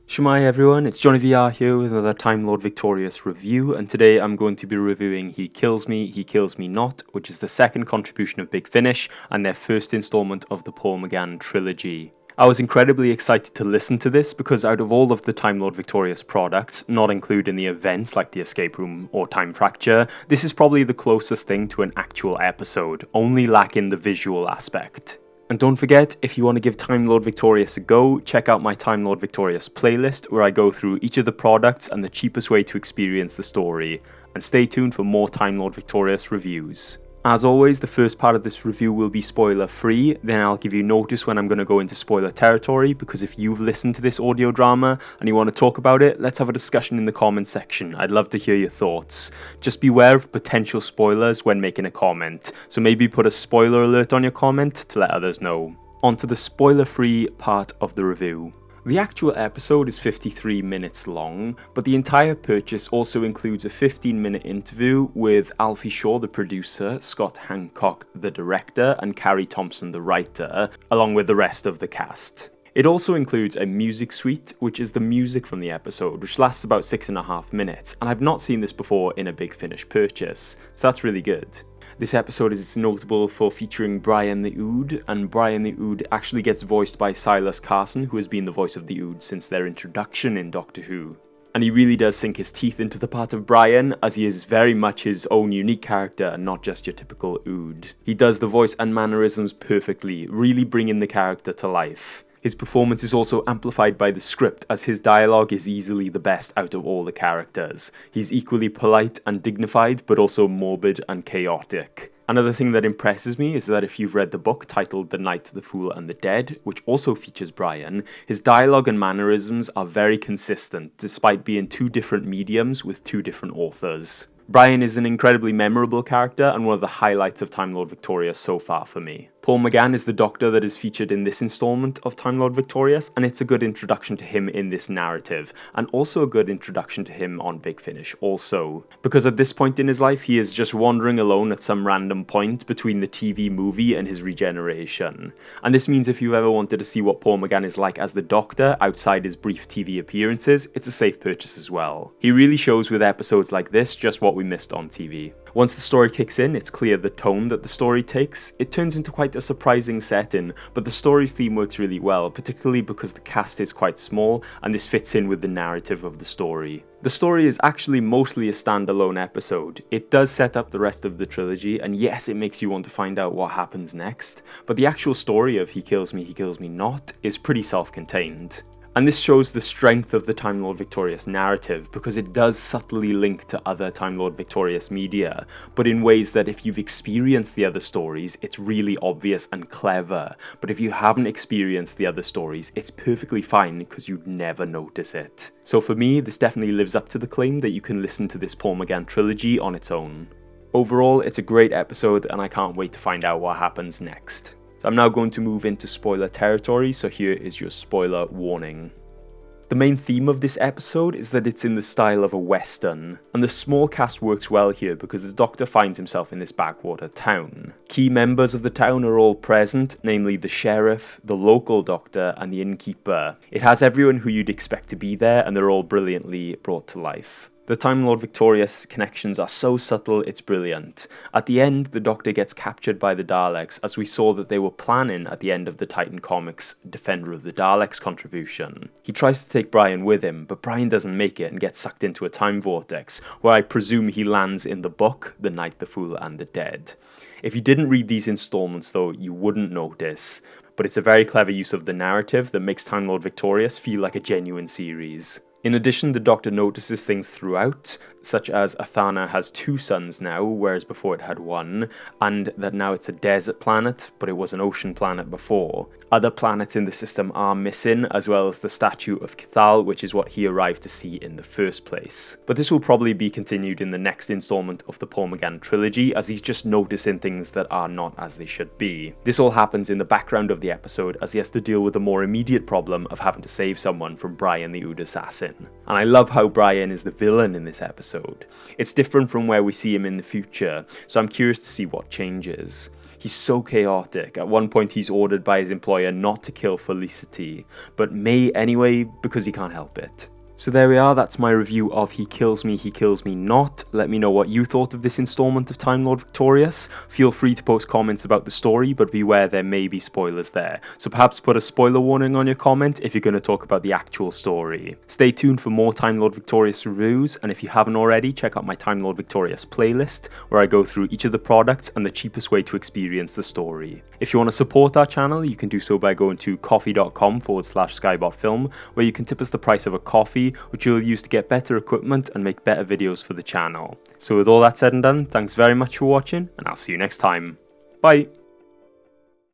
Shemai everyone, it's JonnyVR here with another Time Lord Victorious review, and today I'm going to be reviewing He Kills Me Not, which is the second contribution of Big Finish and their first installment of the Paul McGann trilogy. I was incredibly excited to listen to this because out of all of the Time Lord Victorious products, not including the events like the Escape Room or Time Fracture, this is probably the closest thing to an actual episode, only lacking the visual aspect. And don't forget, if you want to give Time Lord Victorious a go, check out my Time Lord Victorious playlist where I go through each of the products and the cheapest way to experience the story. And stay tuned for more Time Lord Victorious reviews. As always, the first part of this review will be spoiler free, then I'll give you notice when I'm going to go into spoiler territory, because if you've listened to this audio drama and you want to talk about it, let's have a discussion in the comments section. I'd love to hear your thoughts. Just beware of potential spoilers when making a comment, so maybe put a spoiler alert on your comment to let others know. On to the spoiler free part of the review. The actual episode is 53 minutes long, but the entire purchase also includes a 15-minute interview with Alfie Shaw, the producer, Scott Hancock, the director, and Carrie Thompson, the writer, along with the rest of the cast. It also includes a music suite, which is the music from the episode, which lasts about 6.5 minutes, and I've not seen this before in a Big Finish purchase, so that's really good. This episode is notable for featuring Brian the Ood, and Brian the Ood actually gets voiced by Silas Carson, who has been the voice of the Ood since their introduction in Doctor Who. And he really does sink his teeth into the part of Brian, as he is very much his own unique character and not just your typical Ood. He does the voice and mannerisms perfectly, really bringing the character to life. His performance is also amplified by the script, as his dialogue is easily the best out of all the characters. He's equally polite and dignified, but also morbid and chaotic. Another thing that impresses me is that if you've read the book titled The Night, the Fool and the Dead, which also features Brian, his dialogue and mannerisms are very consistent, despite being two different mediums with two different authors. Brian is an incredibly memorable character and one of the highlights of Time Lord Victorious so far for me. Paul McGann is the Doctor that is featured in this installment of Time Lord Victorious, and it's a good introduction to him in this narrative, and also a good introduction to him on Big Finish also. Because at this point in his life, he is just wandering alone at some random point between the TV movie and his regeneration. And this means if you ever wanted to see what Paul McGann is like as the Doctor outside his brief TV appearances, it's a safe purchase as well. He really shows with episodes like this just what we missed on TV. Once the story kicks in, it's clear the tone that the story takes. It turns into quite a surprising setting, but the story's theme works really well, particularly because the cast is quite small and this fits in with the narrative of the story. The story is actually mostly a standalone episode. It does set up the rest of the trilogy, and yes, it makes you want to find out what happens next, but the actual story of He Kills Me Not is pretty self-contained. And this shows the strength of the Time Lord Victorious narrative, because it does subtly link to other Time Lord Victorious media, but in ways that if you've experienced the other stories, it's really obvious and clever, but if you haven't experienced the other stories, it's perfectly fine because you'd never notice it. So for me, this definitely lives up to the claim that you can listen to this Paul McGann trilogy on its own. Overall, it's a great episode, and I can't wait to find out what happens next. So I'm now going to move into spoiler territory, so here is your spoiler warning. The main theme of this episode is that it's in the style of a western, and the small cast works well here because the Doctor finds himself in this backwater town. Key members of the town are all present, namely the sheriff, the local doctor, and the innkeeper. It has everyone who you'd expect to be there, and they're all brilliantly brought to life. The Time Lord Victorious connections are so subtle, it's brilliant. At the end, the Doctor gets captured by the Daleks, as we saw that they were planning at the end of the Titan Comics Defender of the Daleks contribution. He tries to take Brian with him, but Brian doesn't make it and gets sucked into a time vortex, where I presume he lands in the book, The Night, the Fool and the Dead. If you didn't read these installments though, you wouldn't notice, but it's a very clever use of the narrative that makes Time Lord Victorious feel like a genuine series. In addition, the Doctor notices things throughout, such as Athana has 2 suns now, whereas before it had 1, and that now it's a desert planet, but it was an ocean planet before. Other planets in the system are missing, as well as the statue of Cathal, which is what he arrived to see in the first place. But this will probably be continued in the next installment of the Paul McGann trilogy, as he's just noticing things that are not as they should be. This all happens in the background of the episode, as he has to deal with the more immediate problem of having to save someone from Brian the Ood assassin. And I love how Brian is the villain in this episode. It's different from where we see him in the future, so I'm curious to see what changes. He's so chaotic. At one point he's ordered by his employer not to kill Felicity, but may anyway because he can't help it. So there we are, that's my review of He Kills Me Not. Let me know what you thought of this installment of Time Lord Victorious. Feel free to post comments about the story, but beware there may be spoilers there. So perhaps put a spoiler warning on your comment if you're going to talk about the actual story. Stay tuned for more Time Lord Victorious reviews, and if you haven't already, check out my Time Lord Victorious playlist, where I go through each of the products and the cheapest way to experience the story. If you want to support our channel, you can do so by going to coffee.com/skybotfilm, where you can tip us the price of a coffee, which you'll use to get better equipment and make better videos for the channel. So with all that said and done, thanks very much for watching, and I'll see you next time. Bye!